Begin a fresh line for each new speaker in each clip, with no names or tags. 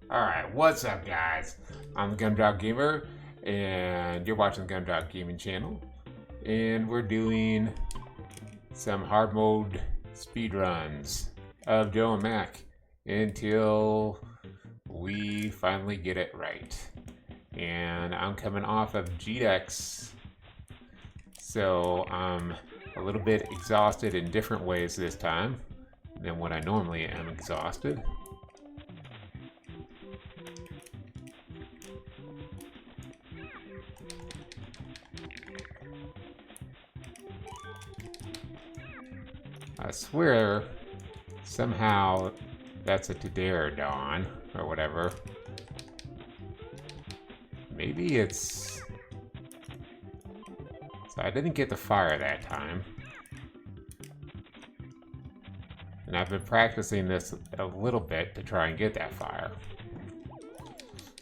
Alright, what's up guys? I'm the Gumdrop Gamer and you're watching the Gumdrop Gaming channel. And we're doing some hard mode speedruns of Joe and Mac until we finally get it right. And I'm coming off of GDEX, so I'm a little bit exhausted in different ways this time than what I normally am exhausted. I swear, somehow that's a Pterodon or whatever. Maybe it's... So I didn't get the fire that time. And I've been practicing this a little bit to try and get that fire.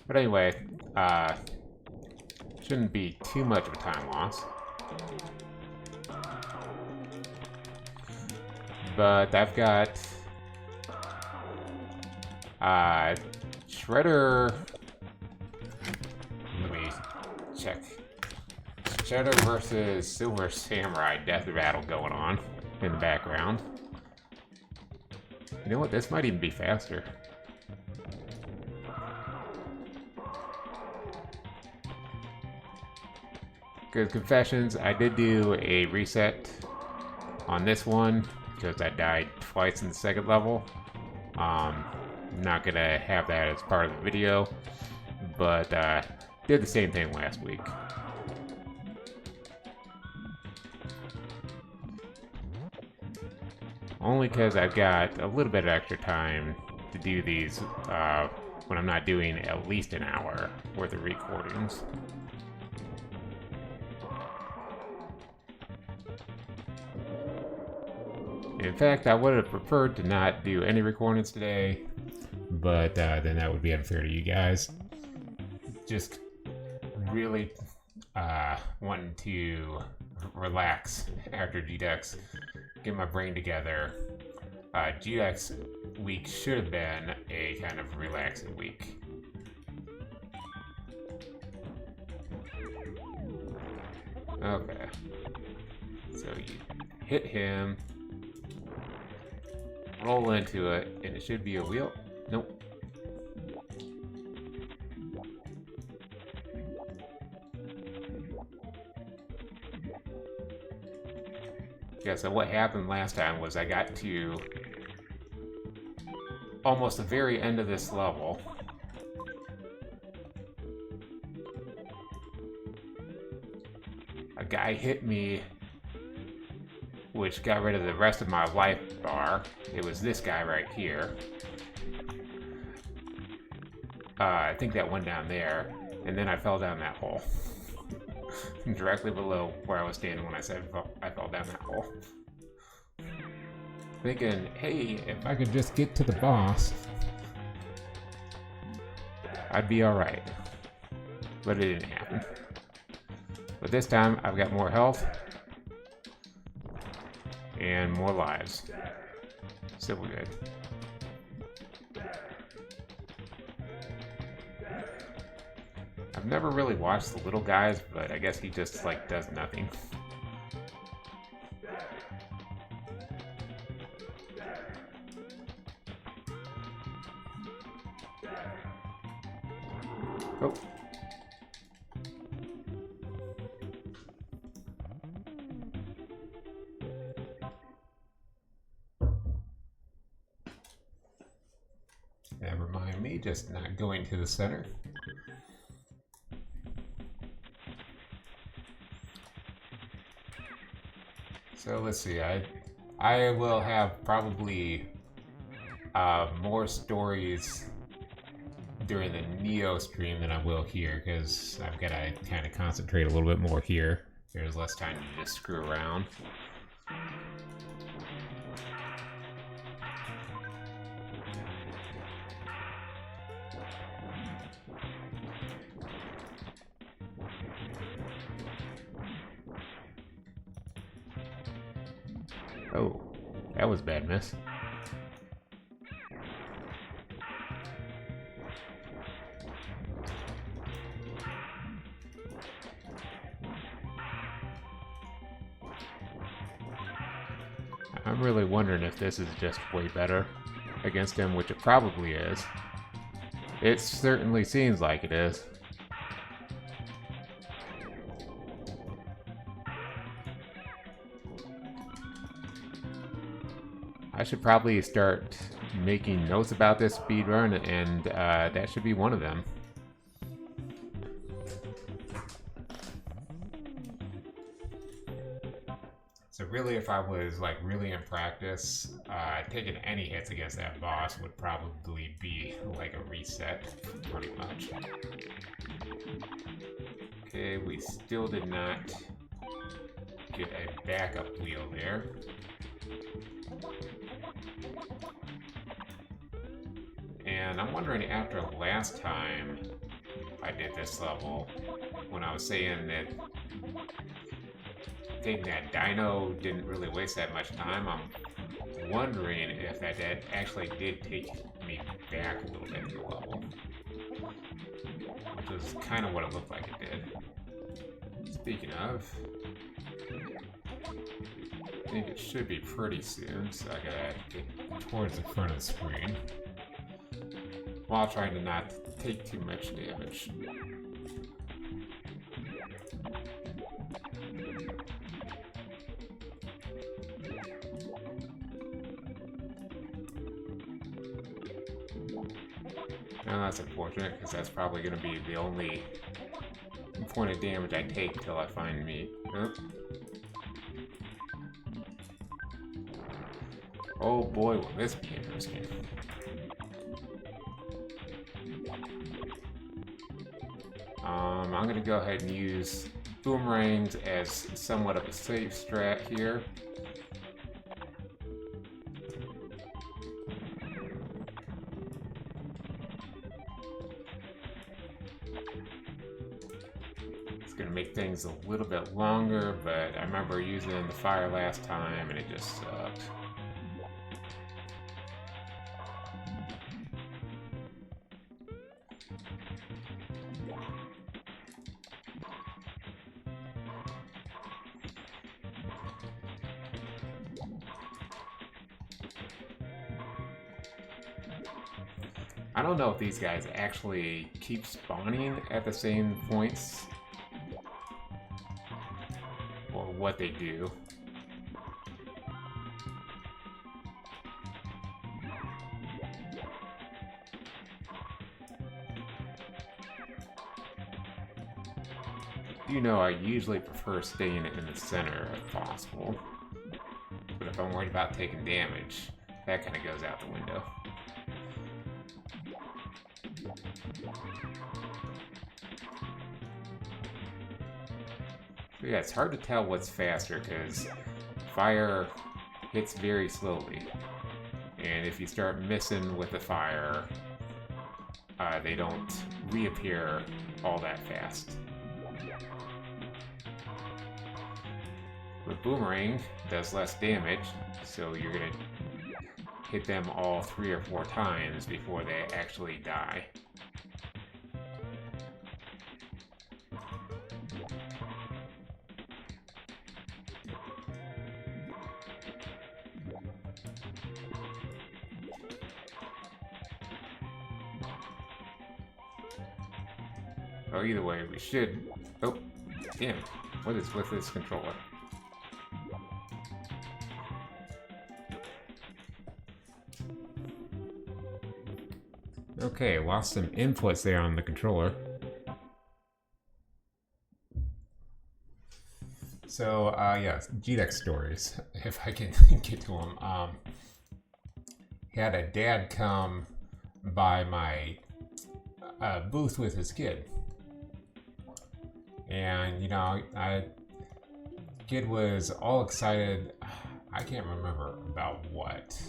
But anyway, shouldn't be too much of a time loss. But I've got Shredder. Let me check. Shredder versus Silver Samurai death battle going on in the background. You know what? This might even be faster. Good confessions. I did do a reset on this one because I died twice in the second level. Not gonna have that as part of the video, but did the same thing last week. Only because I've got a little bit of extra time to do these when I'm not doing at least an hour worth of recordings. In fact, I would have preferred to not do any recordings today, but then that would be unfair to you guys. Just really wanting to relax after GDEX, get my brain together. GDEX week should have been a kind of relaxing week. Okay. So you hit him, roll into it, and it should be a wheel. Nope. Yeah, so what happened last time was I got to almost the very end of this level. A guy hit me, which got rid of the rest of my life bar. It was this guy right here. I think that went down there, and then I fell down that hole. Directly below where I was standing when I said I fell down that hole. Thinking, hey, if I could just get to the boss, I'd be alright. But it didn't happen. But this time, I've got more health and more lives. So we're good. I've never really watched the little guys, but I guess he just like does nothing. Oh. Never mind me, just not going to the center. So let's see, I will have probably more stories during the Neo stream than I will here, because I've got to kind of concentrate a little bit more here. There's less time to just screw around. Oh, that was bad miss. I'm really wondering if this is just way better against him, which it probably is. It certainly seems like it is. I should probably start making notes about this speedrun, and that should be one of them. So really, if I was like really in practice, taking any hits against that boss would probably be like a reset, pretty much. Okay, we still did not get a backup wheel there. And I'm wondering, after last time I did this level, when I was saying that taking that dino didn't really waste that much time, I'm wondering if that actually did take me back a little bit in the level. Which was kind of what it looked like it did. Speaking of, I think it should be pretty soon, so I gotta get towards the front of the screen while trying to not take too much damage. Now that's unfortunate, because that's probably going to be the only point of damage I take until I find meat. Oh boy, will this be interesting. I'm going to go ahead and use boomerangs as somewhat of a safe strat here. It's going to make things a little bit longer, but I remember using the fire last time and it just sucked. I don't know if these guys actually keep spawning at the same points or what they do. You know, I usually prefer staying in the center if possible, but if I'm worried about taking damage, that kind of goes out the window. Yeah, it's hard to tell what's faster because fire hits very slowly, and if you start missing with the fire, they don't reappear all that fast. The boomerang does less damage, so you're gonna hit them all 3 or 4 times before they actually die. Oh, either way, we should... Oh, damn. What is with this controller? Okay, lost some inputs there on the controller. So, yeah, GDEX stories, if I can get to them. Had a dad come by my booth with his kid. And, you know, kid was all excited. I can't remember about what.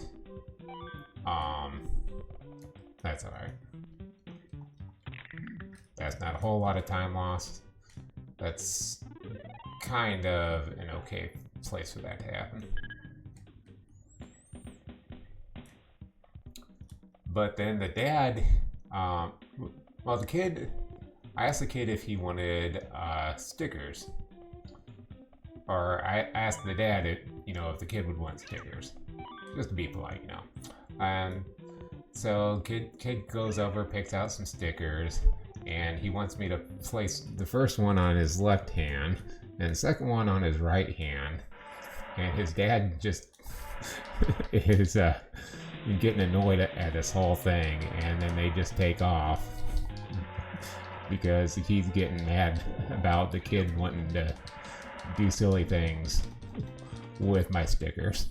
That's alright. That's not a whole lot of time lost. That's kind of an okay place for that to happen. But then the dad, well, the kid, I asked the kid if he wanted stickers. Or I asked the dad, if, know, if the kid would want stickers. Just to be polite, you know. And so kid goes over, picks out some stickers, and he wants me to place the first one on his left hand and the second one on his right hand. And his dad just is getting annoyed at this whole thing, and then they just take off because he's getting mad about the kid wanting to do silly things with my stickers.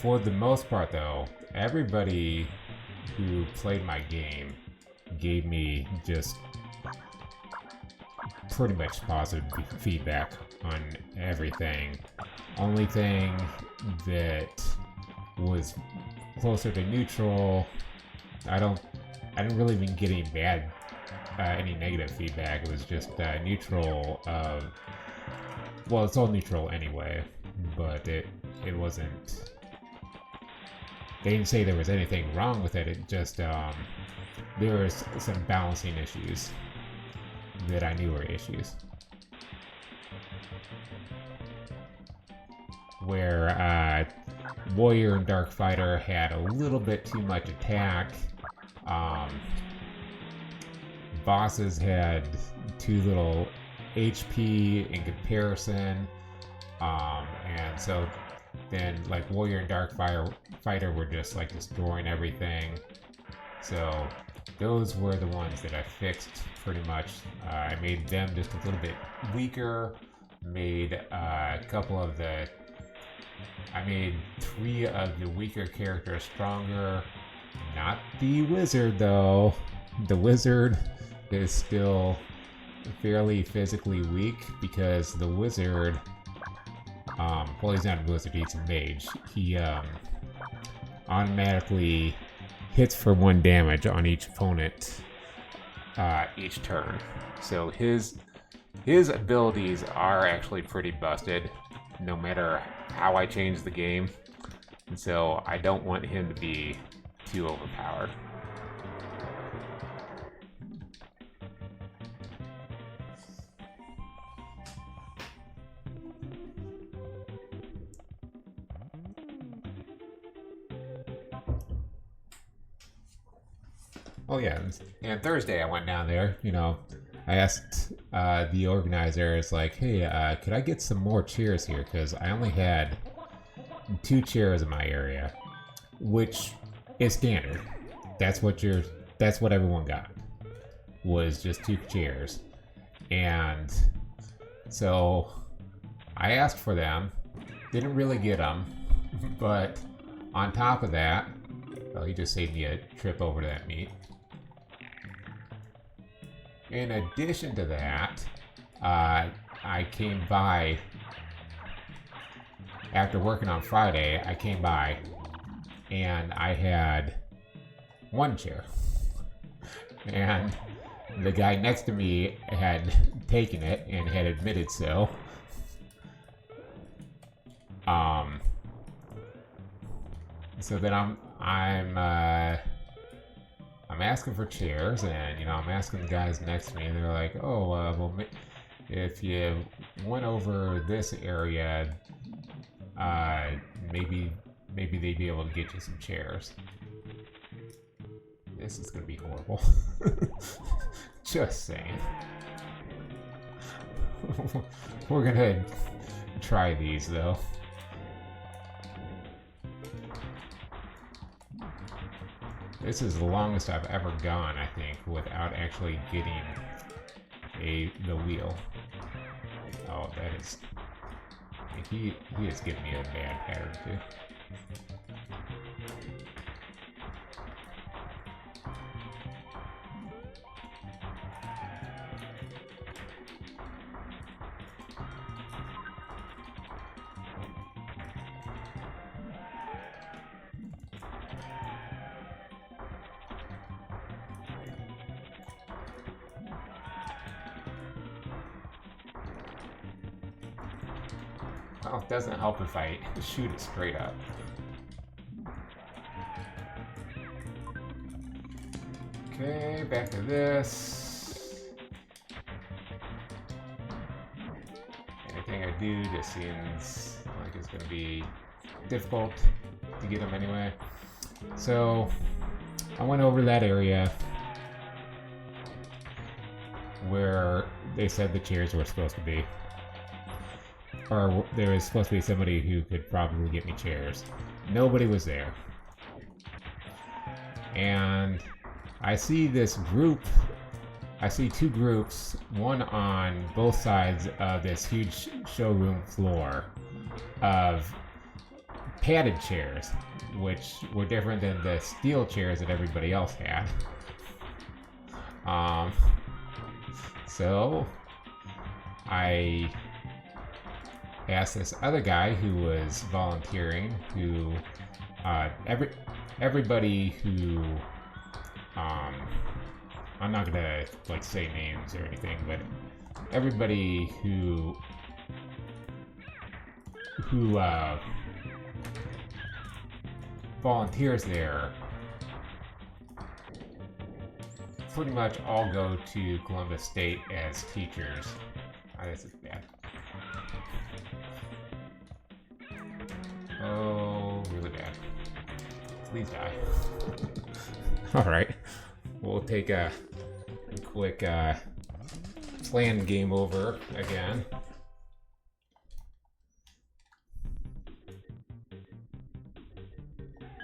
For the most part though, everybody who played my game gave me just pretty much positive feedback on everything. Only thing that was closer to neutral, I didn't really even get any negative feedback. It was just neutral. Well, it's all neutral anyway, but it wasn't. They didn't say there was anything wrong with it. It just there was some balancing issues that I knew were issues. Where Warrior and Dark Fighter had a little bit too much attack. Bosses had too little HP in comparison. And so then like Warrior and Dark Fighter were just like destroying everything. So those were the ones that I fixed pretty much. I made them just a little bit weaker. Made a couple of the... I made 3 of the weaker characters stronger. Not the wizard though. The wizard is still fairly physically weak because the wizard... well, he's not a wizard, he's a mage. He automatically hits for 1 damage on each opponent each turn. So his abilities are actually pretty busted no matter how I change the game. And so I don't want him to be too overpowered. Oh yeah, and Thursday I went down there, you know, I asked the organizers, like, hey, could I get some more chairs here? Because I only had 2 chairs in my area, which is standard. That's what everyone got, was just 2 chairs. And so I asked for them, didn't really get them, but on top of that, well, he just saved me a trip over to that meet. In addition to that, I came by, after working on Friday, I came by and I had 1 chair. And the guy next to me had taken it and had admitted so. So then I'm asking for chairs, and you know, I'm asking the guys next to me, and they're like, "Oh, well, if you went over this area, maybe they'd be able to get you some chairs." This is gonna be horrible. Just saying. We're gonna try these though. This is the longest I've ever gone, I think, without actually getting the wheel. Oh, that is... He is giving me a bad pattern, too. Well, it doesn't help if I shoot it straight up. Okay, back to this. anything I do just seems like it's going to be difficult to get them anyway. So I went over that area where they said the chairs were supposed to be. Or there was supposed to be somebody who could probably get me chairs. Nobody was there. And I see this group, I see two groups, one on both sides of this huge showroom floor of padded chairs, which were different than the steel chairs that everybody else had. So I asked this other guy who was volunteering, who everybody who I'm not gonna like say names or anything, but everybody who volunteers there pretty much all go to Columbus State as teachers. Oh, this is bad. Oh, really bad. Please die. Alright. We'll take a quick planned game over again.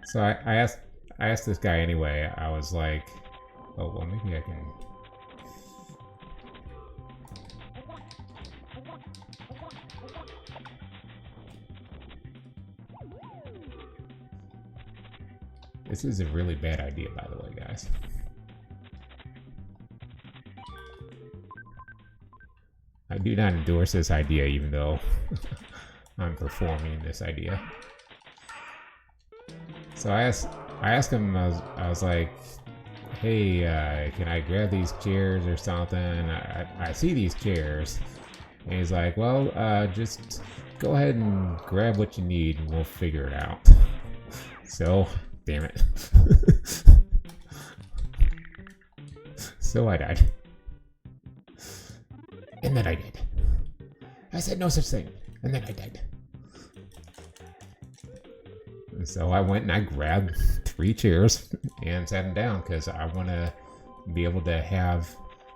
So I asked this guy anyway. I was like, oh well, maybe I can. This is a really bad idea, by the way, guys. I do not endorse this idea, even though I'm performing this idea. So I asked him, I was like, hey, can I grab these chairs or something? I see these chairs. And he's like, well, just go ahead and grab what you need and we'll figure it out. So, damn it. So I died. And then I did. I said no such thing. And then I died. And so I went and I grabbed 3 chairs and sat them down because I want to be able to have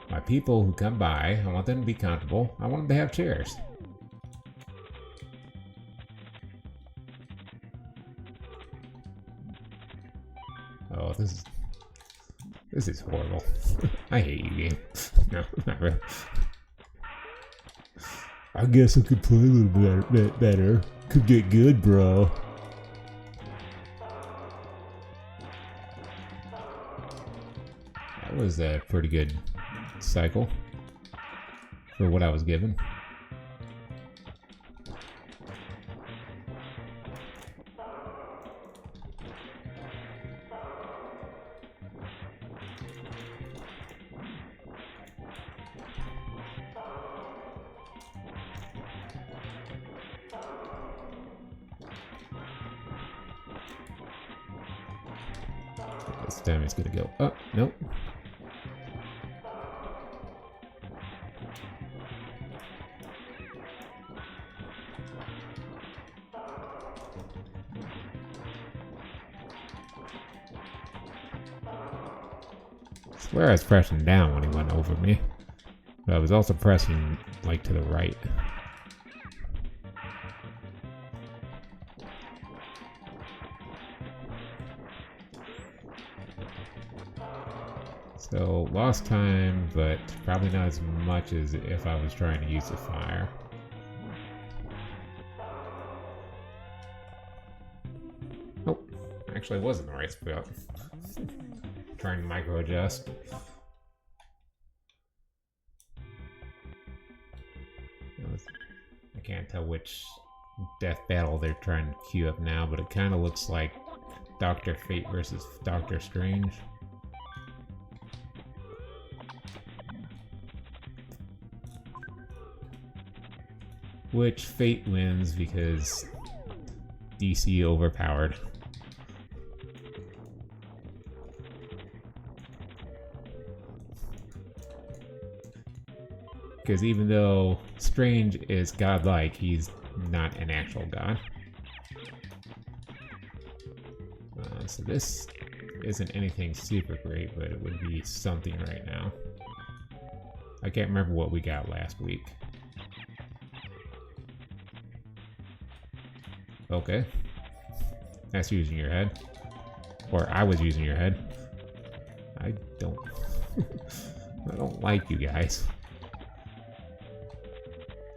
my people who come by, I want them to be comfortable. I want them to have chairs. Oh, this is horrible. I hate you, game. No, not really. I guess I could play a little bit better. Could get good, bro. That was a pretty good cycle for what I was given. This time it's gonna go up. Nope. I swear I was pressing down when he went over me, but I was also pressing like to the right. So lost time, but probably not as much as if I was trying to use the fire. Oh, actually I was in the right spot. Trying to micro adjust. I can't tell which death battle they're trying to queue up now, but it kind of looks like Dr. Fate versus Doctor Strange. Which Fate wins because DC overpowered. Because even though Strange is godlike, he's not an actual god. So this isn't anything super great, but it would be something right now. I can't remember what we got last week. Okay. That's using your head. Or I was using your head. I don't... I don't like you guys.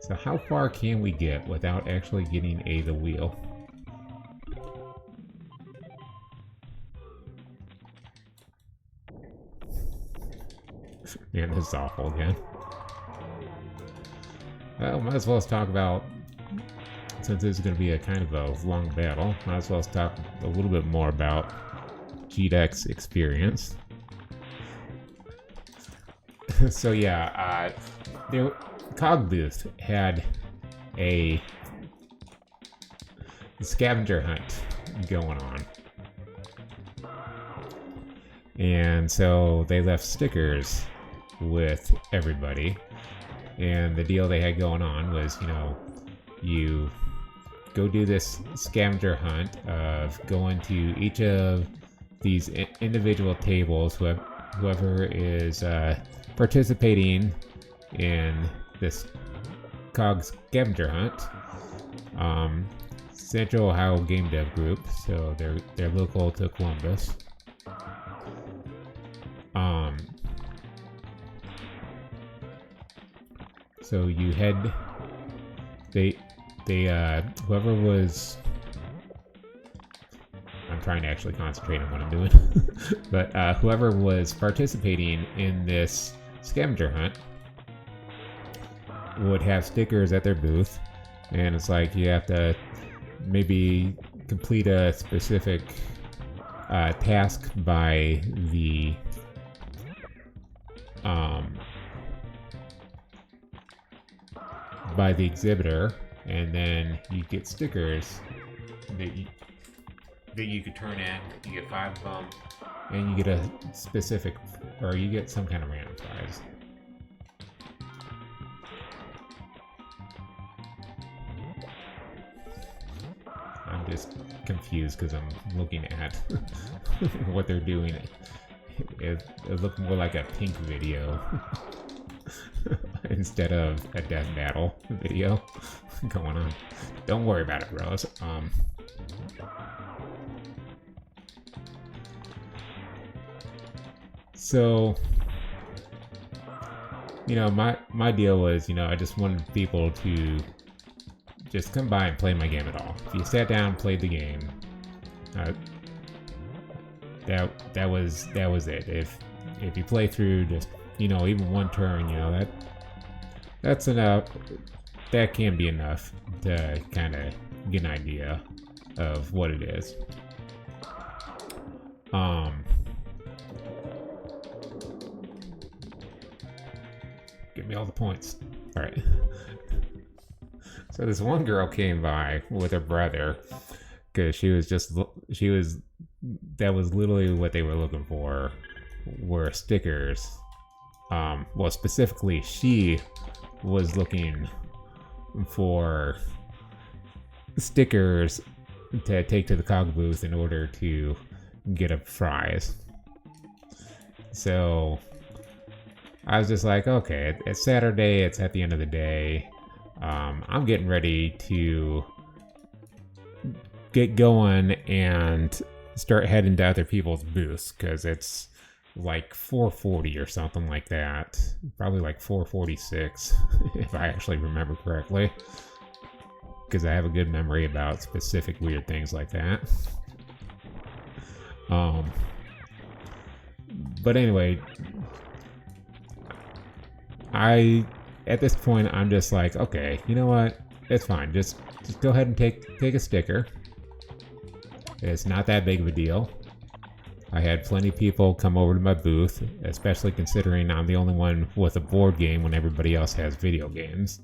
So how far can we get without actually getting the wheel? Man, this is awful again. Well, might as well talk about, since this is going to be a kind of a long battle, might as well talk a little bit more about GDEX experience. So yeah, the Cog Booth had a scavenger hunt going on. And so they left stickers with everybody. And the deal they had going on was, you know, you go do this scavenger hunt of going to each of these individual tables, whoever is participating in this COG scavenger hunt. Central Ohio Game Dev Group, so they're local to Columbus. So you head, whoever was, I'm trying to actually concentrate on what I'm doing, but whoever was participating in this scavenger hunt would have stickers at their booth, and it's like you have to maybe complete a specific task by the exhibitor, and then you get stickers that you could turn in. You get 5 of them, and you get a specific, or you get some kind of random prize. I'm just confused because I'm looking at what they're doing. It looked more like a Pink video instead of a death battle video going on. Don't worry about it, bros. So, you know, my deal was, you know, I just wanted people to just come by and play my game at all. If you sat down and played the game, that was it. If you play through just, you know, even one turn, you know, that's enough. That can be enough to kind of get an idea of what it is. Give me all the points. All right. So this one girl came by with her brother because that was literally what they were looking for, were stickers. Well, specifically, she was looking for stickers to take to the COG booth in order to get a prize. So I was just like, okay, it's Saturday, it's at the end of the day. I'm getting ready to get going and start heading to other people's booths because it's like 4:40 or something like that. Probably like 4:46 if I actually remember correctly, because I have a good memory about specific weird things like that. But anyway, at this point, I'm just like, okay, you know what? It's fine. Just go ahead and take a sticker. It's not that big of a deal. I had plenty of people come over to my booth, especially considering I'm the only one with a board game when everybody else has video games.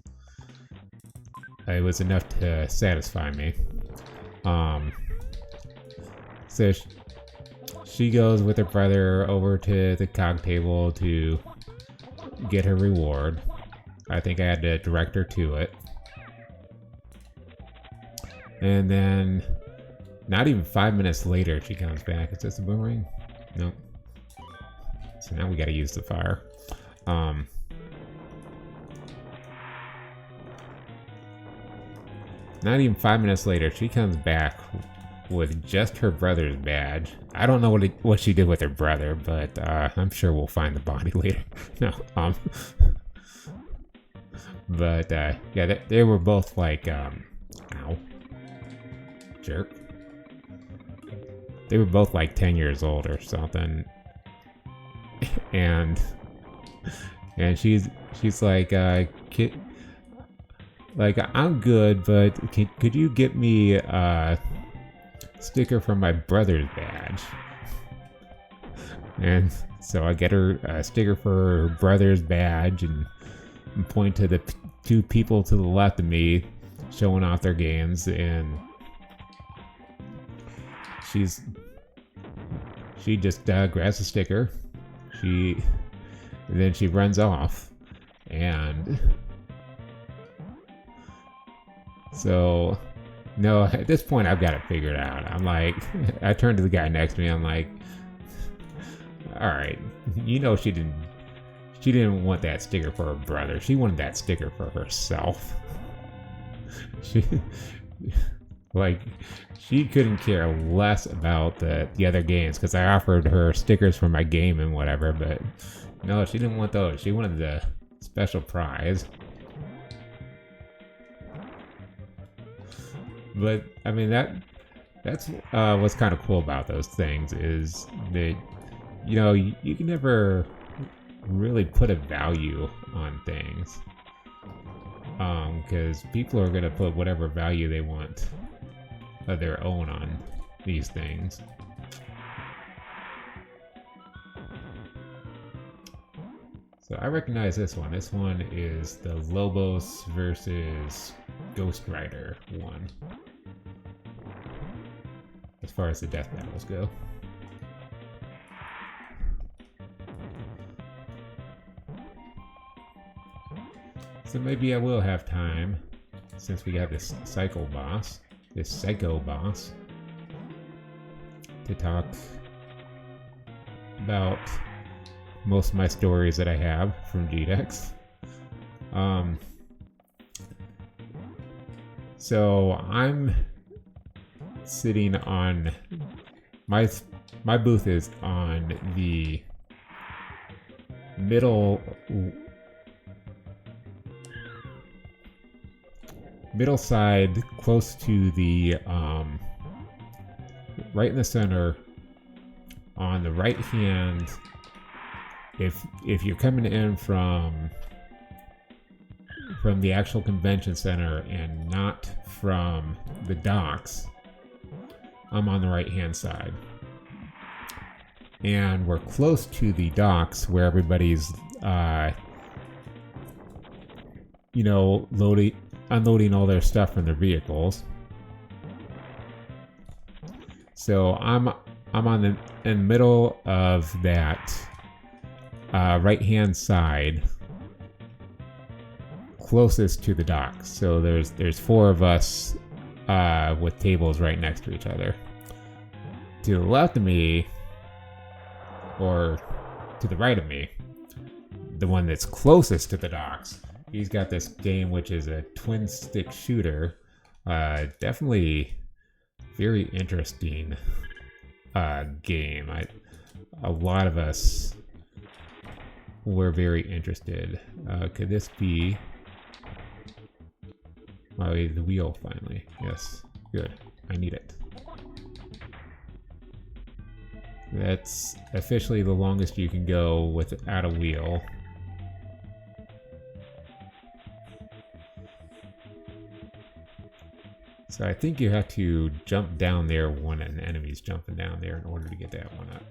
It was enough to satisfy me. So she goes with her brother over to the COG table to get her reward. I think I had to direct her to it. And then, not even 5 minutes later, she comes back. Is this a boomerang? Nope. So now we gotta use the fire. Not even 5 minutes later, she comes back with just her brother's badge. I don't know what she did with her brother, but I'm sure we'll find the body later. No, but yeah, they were both like, ow, jerk. They were both like 10 years old or something, and she's like, kid. Like, I'm good, but could you get me a sticker from my brother's badge? And so I get her a sticker for her brother's badge and point to the two people to the left of me showing off their games, and she just grabs the sticker. Then she runs off, and so, no, at this point I've got it figured out. I'm like, I turned to the guy next to me. I'm like, all right, you know, she didn't want that sticker for her brother. She wanted that sticker for herself. She couldn't care less about the other games because I offered her stickers for my game and whatever, but no, she didn't want those. She wanted the special prize. But I mean, that's what's kind of cool about those things is that, you know, you can never really put a value on things, because people are gonna put whatever value they want of their own on these things. So I recognize this one. This one is the Lobos versus Ghost Rider one, as far as the death battles go. So maybe I will have time, since we got this psycho boss, to talk about most of my stories that I have from GDEX. So I'm sitting on my booth is on the middle side, close to the right in the center on the right hand. If you're coming in from the actual convention center and not from the docks, I'm on the right hand side, and we're close to the docks where everybody's unloading all their stuff from their vehicles. So I'm in the middle of that right hand side, closest to the docks. So there's four of us with tables right next to each other. To the left of me, or to the right of me, the one that's closest to the docks, he's got this game which is a twin stick shooter. Definitely very interesting game. A lot of us were very interested. Could this be... Oh, the wheel finally. Yes, good. I need it. That's officially the longest you can go without a wheel. So I think you have to jump down there when an enemy's jumping down there in order to get that one up.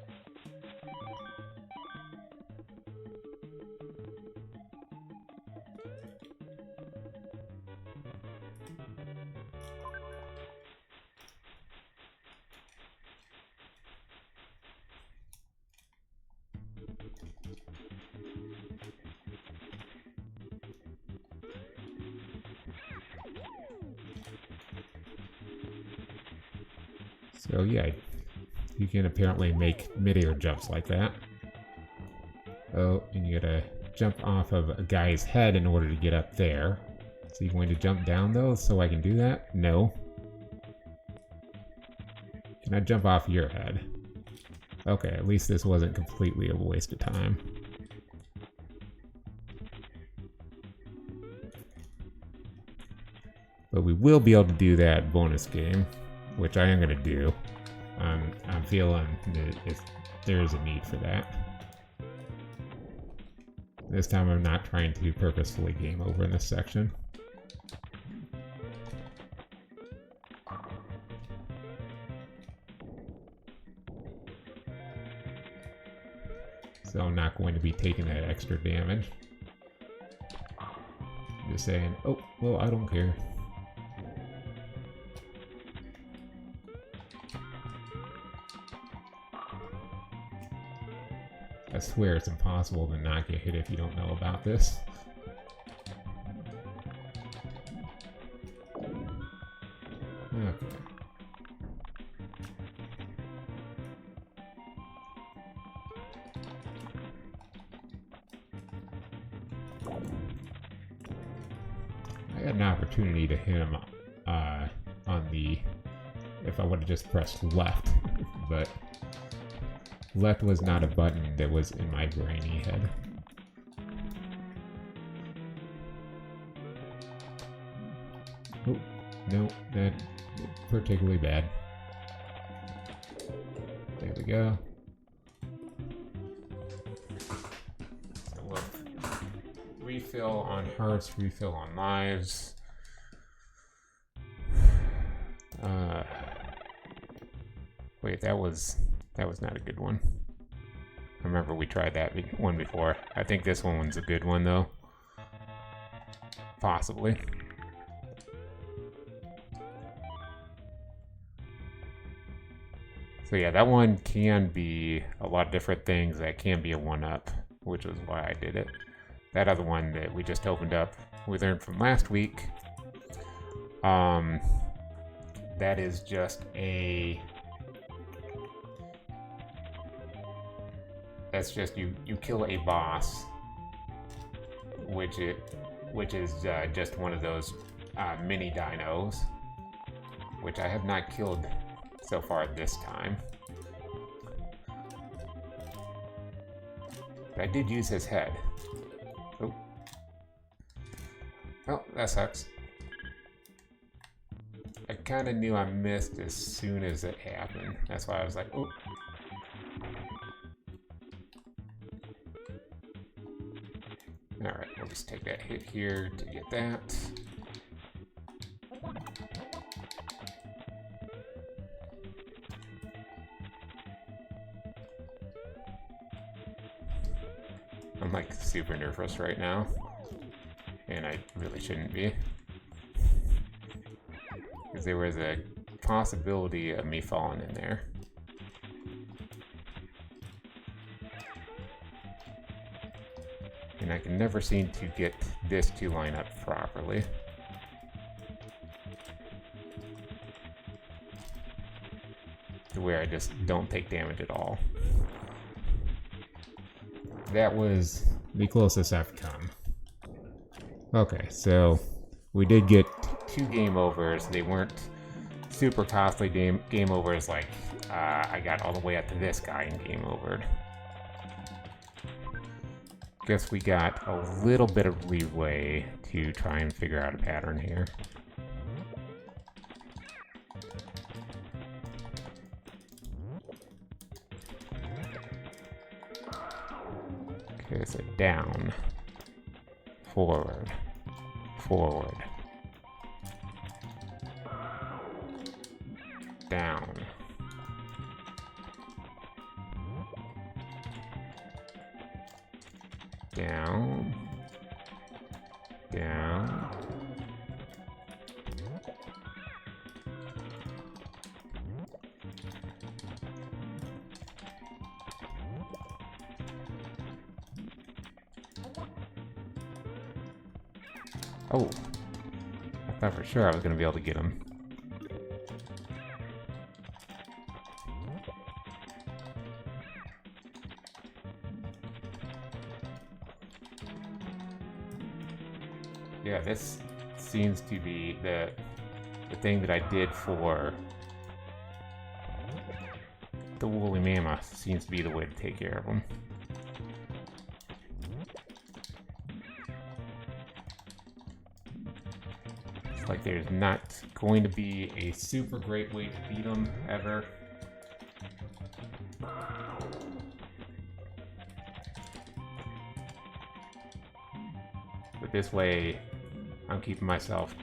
So yeah, you can apparently make mid-air jumps like that. Oh, and you gotta jump off of a guy's head in order to get up there. So you're going to jump down though, so I can do that? No. Can I jump off your head? Okay, at least this wasn't completely a waste of time. But we will be able to do that bonus game, which I am going to do. I'm feeling that there is a need for that. This time I'm not trying to purposefully game over in this section. So I'm not going to be taking that extra damage. I'm just saying, oh, well, I don't care. I swear it's impossible to not get hit if you don't know about this. Okay. I had an opportunity to hit him on the... if I would have just pressed left, but... left was not a button that was in my brainy head. Oh, no, that particularly bad. There we go. So we'll refill on hearts, refill on lives. Wait, that was not a good one. I remember we tried that one before. I think this one's a good one, though. Possibly. So yeah, that one can be a lot of different things. That can be a 1-up, which was why I did it. That other one that we just opened up, we learned from last week. That is just a... that's just you kill a boss, which is just one of those mini dinos, which I have not killed so far this time. But I did use his head. Oh, that sucks. I kind of knew I missed as soon as it happened. That's why I was like, oh. Alright, we'll just take that hit here to get that. I'm like super nervous right now, and I really shouldn't be. Because there was a possibility of me falling in there. And I can never seem to get this to line up properly. To where I just don't take damage at all. That was the closest I've come. Okay, so we did get 2 game overs. They weren't super costly game overs like I got all the way up to this guy and game overed. Guess we got a little bit of leeway to try and figure out a pattern here. Okay, so down, forward, forward, down. Down, down, oh, I thought for sure I was going to be able to get him. this seems to be the thing that I did for the woolly mammoth. Seems to be the way to take care of them. It's like there's not going to be a super great way to beat them ever. But this way, I'm keeping myself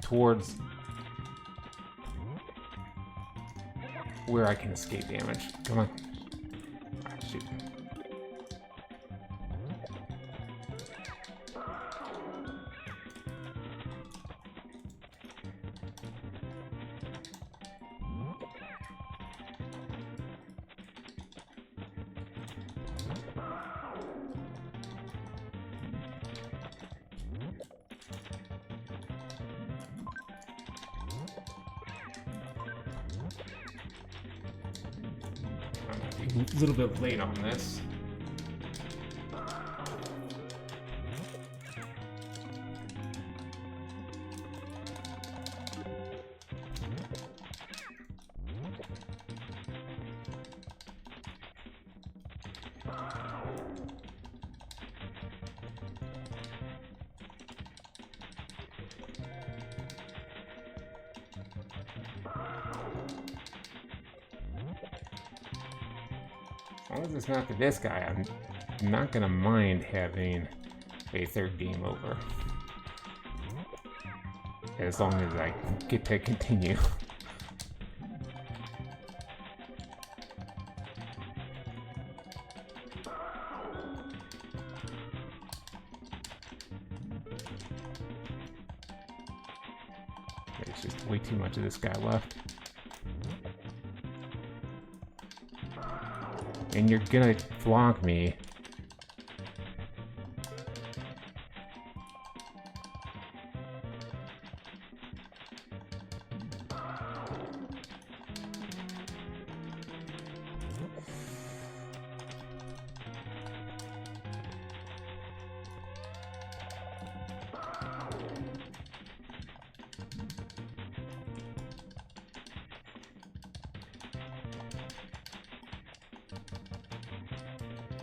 towards where I can escape damage. Come on. Ah, shoot. A little bit late on this. As long as it's not to this guy, I'm not gonna mind having a third game over. As long as I get to continue. There's just way too much of this guy left. And you're gonna flonk me.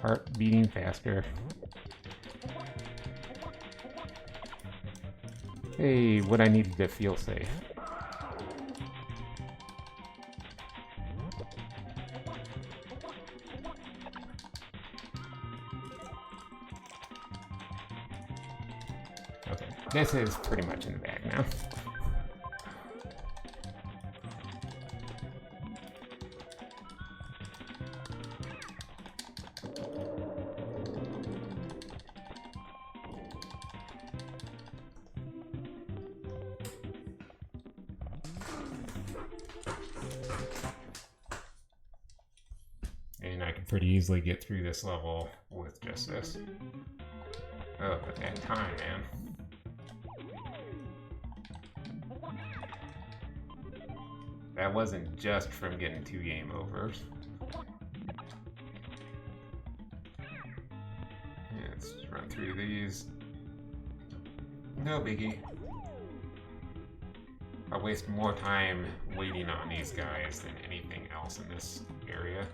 Heart beating faster. Hey, what I needed to feel safe. Okay, this is pretty much in the bag now. And I can pretty easily get through this level with just this. Oh, but that time, man. That wasn't just from getting 2 game overs. Yeah, let's just run through these. No biggie. I waste more time waiting on these guys than anything else in this area.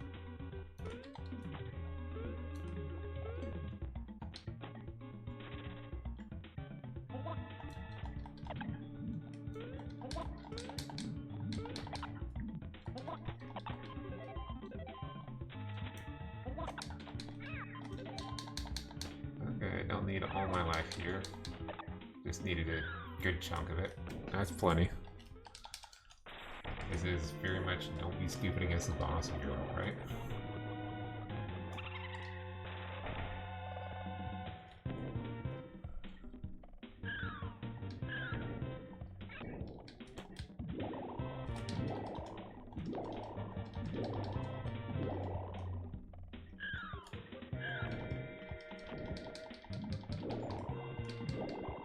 Okay, I don't need all my life here. Just needed a good chunk of it. That's plenty. This is very much don't be stupid against the boss in your right?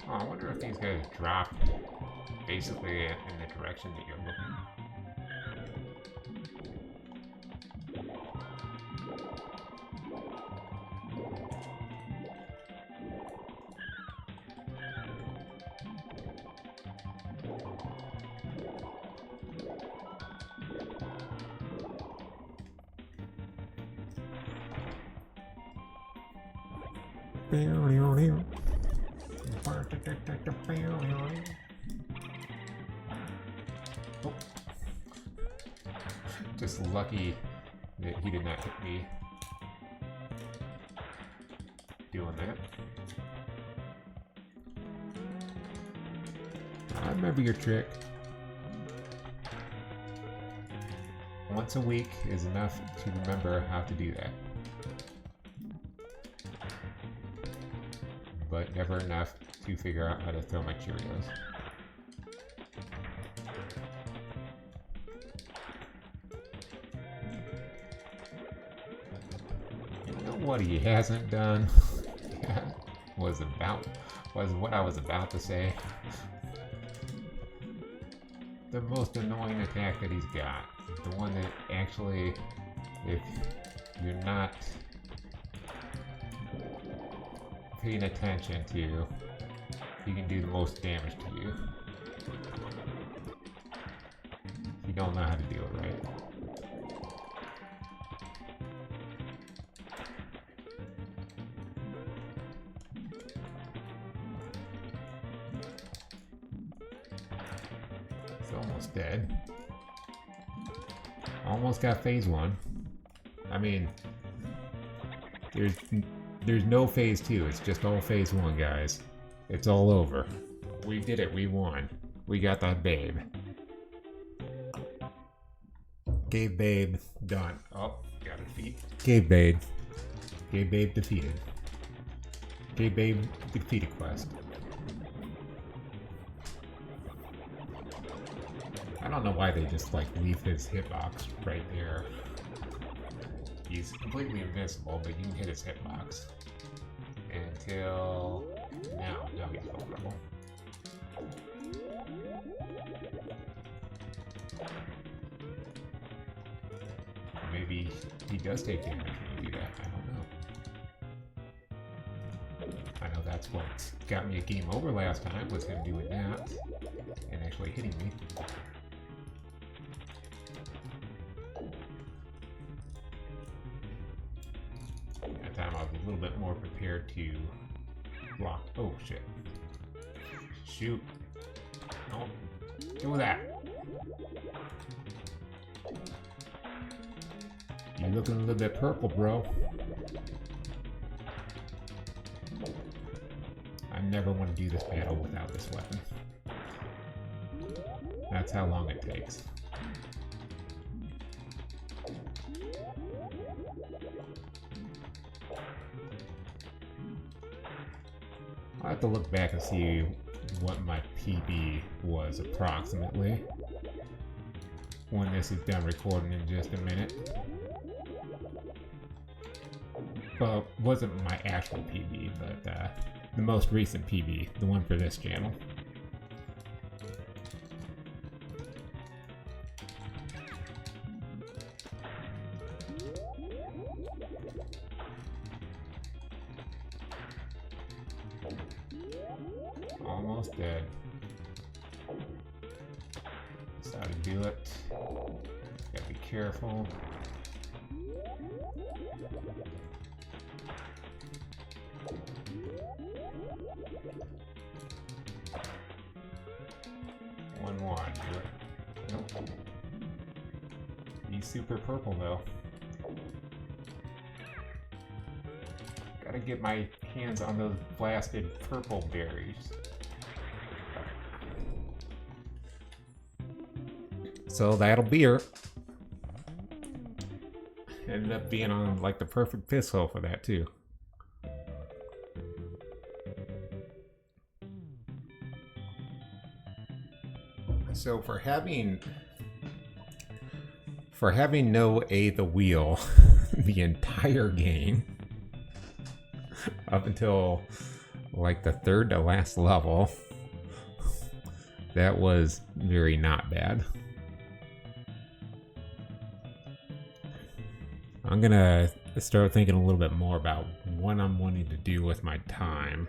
Oh, I wonder if these guys drop basically in the direction that you're looking. Oh. Just lucky that he did not hit me doing that. I remember your trick. Once a week is enough to remember how to do that. But never enough to figure out how to throw my Cheerios. You know what he hasn't done? was what I was about to say. The most annoying attack that he's got. The one that actually, if you're not paying attention to, he can do the most damage to you. If you don't know how to do it right. It's almost dead. Almost got phase 1. I mean, there's no phase 2. It's just all phase 1, guys. It's all over. We did it. We won. We got that babe. Gave babe done. Oh, got a defeat. Gave babe. Gave babe defeated. Gave babe defeated quest. I don't know why they just like leave his hitbox right there. He's completely invincible, but you can hit his hitbox. Until now. Now he's vulnerable. Maybe he does take damage when you do that. I don't know. I know that's what got me a game over last time, was him doing that and actually hitting me. That time I was a little bit more prepared to block. Oh shit. Shoot. Don't do that. You're looking a little bit purple, bro. I never want to do this battle without this weapon. That's how long it takes. I'll have to look back and see what my PB was approximately when this is done recording in just a minute. Well, it wasn't my actual PB, but the most recent PB, the one for this channel. Almost dead. That's how to do it. Gotta be careful. One. Nope. He's super purple though. Gotta get my hands on those blasted purple berries. So that'll be her. Ended up being on like the perfect pistol for that too. So for having no A the wheel the entire game up until like the third to last level, that was very not bad. I'm gonna start thinking a little bit more about what I'm wanting to do with my time,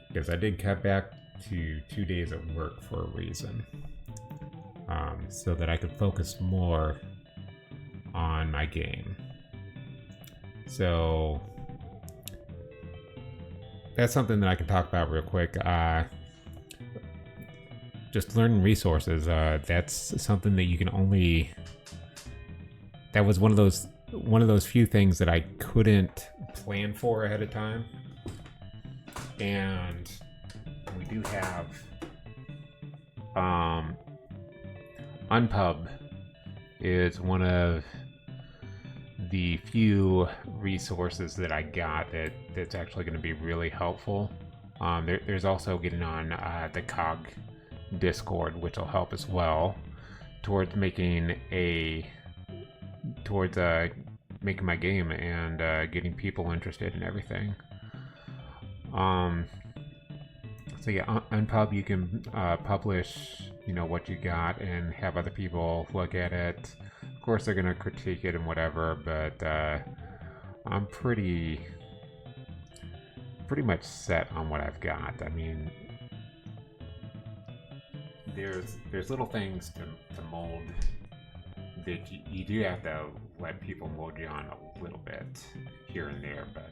because I did cut back to 2 days of work for a reason, so that I could focus more on my game. So that's something that I can talk about real quick. Just learning resources. That's something that you can only. That was one of those few things that I couldn't plan for ahead of time. And we do have Unpub is one of the few resources that I got that's actually going to be really helpful. There's also getting on the COG Discord, which will help as well towards making my game and getting people interested in everything. So yeah, on Pub you can publish, what you got and have other people look at it. Of course, they're gonna critique it and whatever, but I'm pretty much set on what I've got. I mean, there's little things to mold that you do have to let people mold you on a little bit here and there, but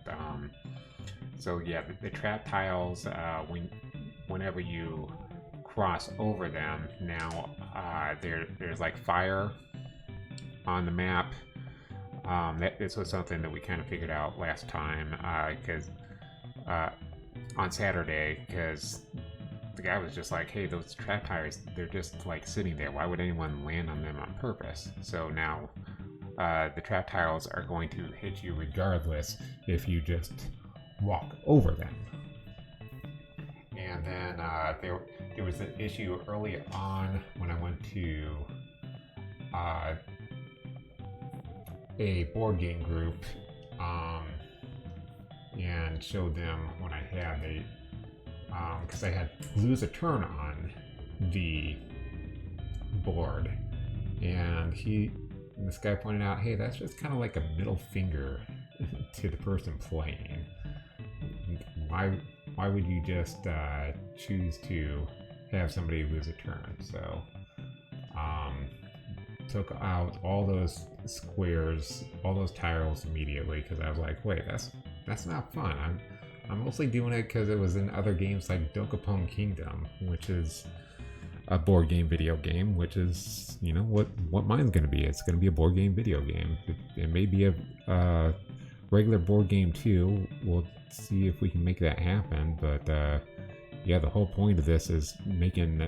so yeah, the trap tiles, whenever you cross over them, now there's like fire on the map. This was something that we kind of figured out last time, because on Saturday, because the guy was just like, hey, those trap tires, they're just like sitting there. Why would anyone land on them on purpose? So now the trap tiles are going to hit you regardless if you just walk over them. And then there was an issue early on when I went to a board game group and showed them what I had. Because I had lose a turn on the board, and this guy pointed out, hey, that's just kind of like a middle finger to the person playing. Why would you just choose to have somebody lose a turn? So took out all those squares, all those tiles immediately, because I was like, wait, that's not fun. I'm mostly doing it because it was in other games like Dokapon Kingdom, which is a board game video game, which is, what mine's going to be. It's going to be a board game video game. It may be a regular board game too. We'll see if we can make that happen. But yeah, the whole point of this is making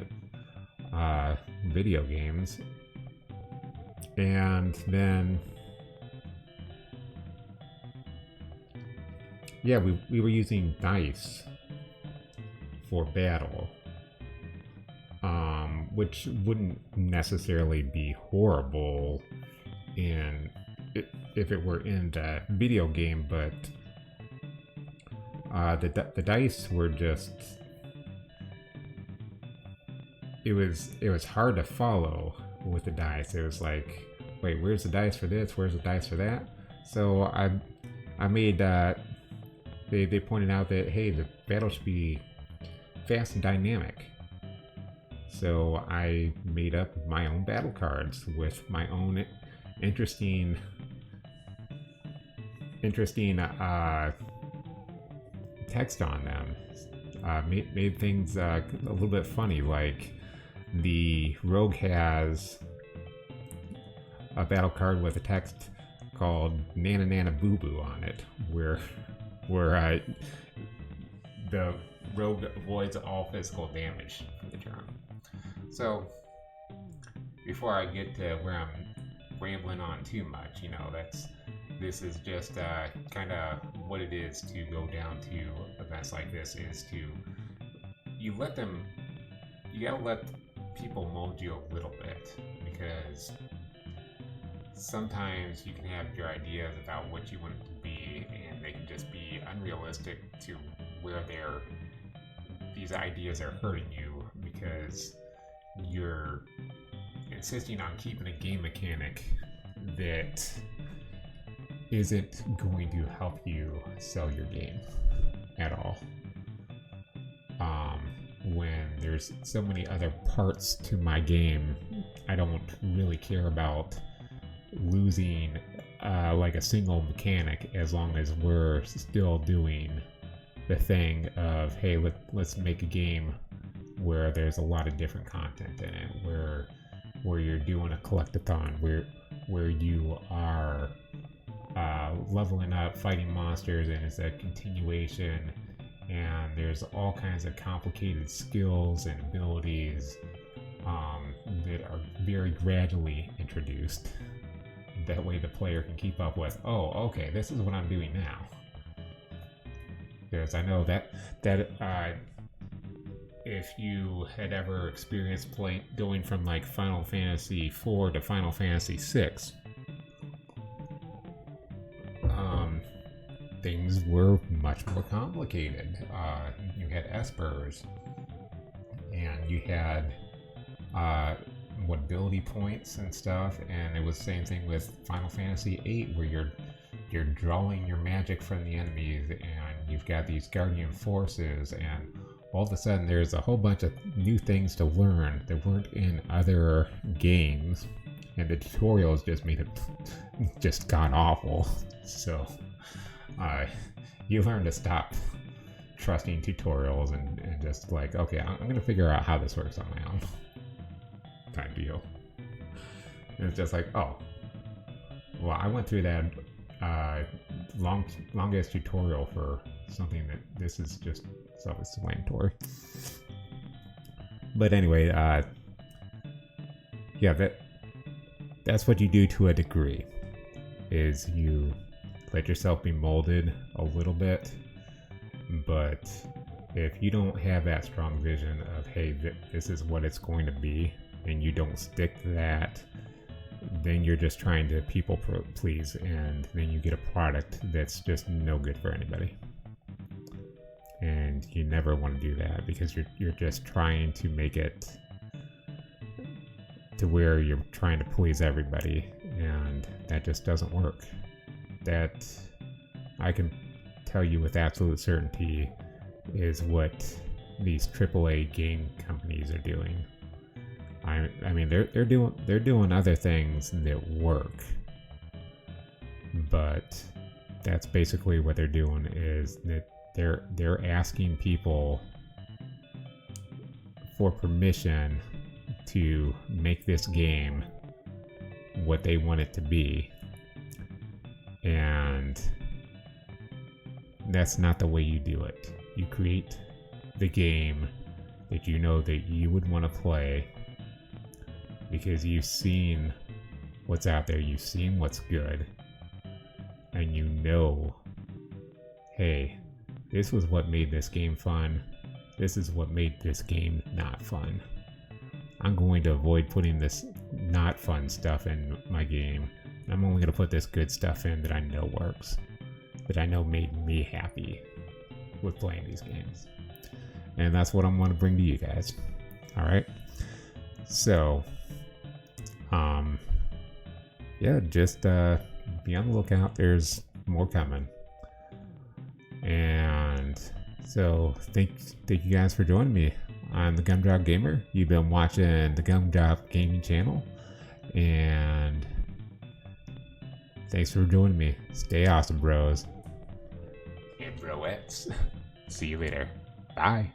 video games. And then yeah, we were using dice for battle, which wouldn't necessarily be horrible if it were in the video game, but the dice were just, it was hard to follow with the dice. It was like, wait, where's the dice for this? Where's the dice for that? So I made They pointed out that, hey, the battle should be fast and dynamic. So I made up my own battle cards with my own interesting text on them. Made things a little bit funny, like the rogue has a battle card with a text called Nana Nana Boo Boo on it, where the rogue avoids all physical damage from the turn. So before I get to where I'm rambling on too much, this is just kind of what it is to go down to events like this. Is you gotta let people mold you a little bit, because sometimes you can have your ideas about what you want it to be, and they can just be unrealistic to where these ideas are hurting you, because you're insisting on keeping a game mechanic that isn't going to help you sell your game at all. When there's so many other parts to my game, I don't really care about losing like a single mechanic, as long as we're still doing the thing of, hey, let's make a game where there's a lot of different content in it, where you're doing a collectathon, where you are leveling up, fighting monsters, and it's a continuation, and there's all kinds of complicated skills and abilities that are very gradually introduced. That way the player can keep up with, oh, okay, this is what I'm doing now. Because I know that if you had ever experienced going from like Final Fantasy IV to Final Fantasy VI, things were much more complicated. You had espers, and you had ability points and stuff, and it was the same thing with Final Fantasy VIII, where you're drawing your magic from the enemies, and you've got these guardian forces, and all of a sudden there's a whole bunch of new things to learn that weren't in other games, and the tutorials just made it just god awful. So you learn to stop trusting tutorials and just like, okay, I'm gonna figure out how this works on my own kind of deal. And it's just like, oh, well, I went through that longest tutorial for something that this is just self-explanatory. But anyway, yeah, that's what you do to a degree, is you let yourself be molded a little bit. But if you don't have that strong vision of, hey, this is what it's going to be, and you don't stick to that, then you're just trying to people please, and then you get a product that's just no good for anybody. And you never want to do that, because you're just trying to make it to where you're trying to please everybody, and that just doesn't work. That, I can tell you with absolute certainty, is what these AAA game companies are doing. I mean, they're doing other things that work, but that's basically what they're doing, is that they're asking people for permission to make this game what they want it to be, and that's not the way you do it. You create the game that you know that you would want to play, because you've seen what's out there, you've seen what's good, and you know, hey, this was what made this game fun, this is what made this game not fun. I'm going to avoid putting this not fun stuff in my game. I'm only going to put this good stuff in that I know works, that I know made me happy with playing these games. And that's what I'm going to bring to you guys. Alright? So, yeah, just be on the lookout. There's more coming. And so, thank you guys for joining me. I'm the Gumdrop Gamer. You've been watching the Gumdrop Gaming channel. And thanks for joining me. Stay awesome, bros. And broettes. See you later. Bye.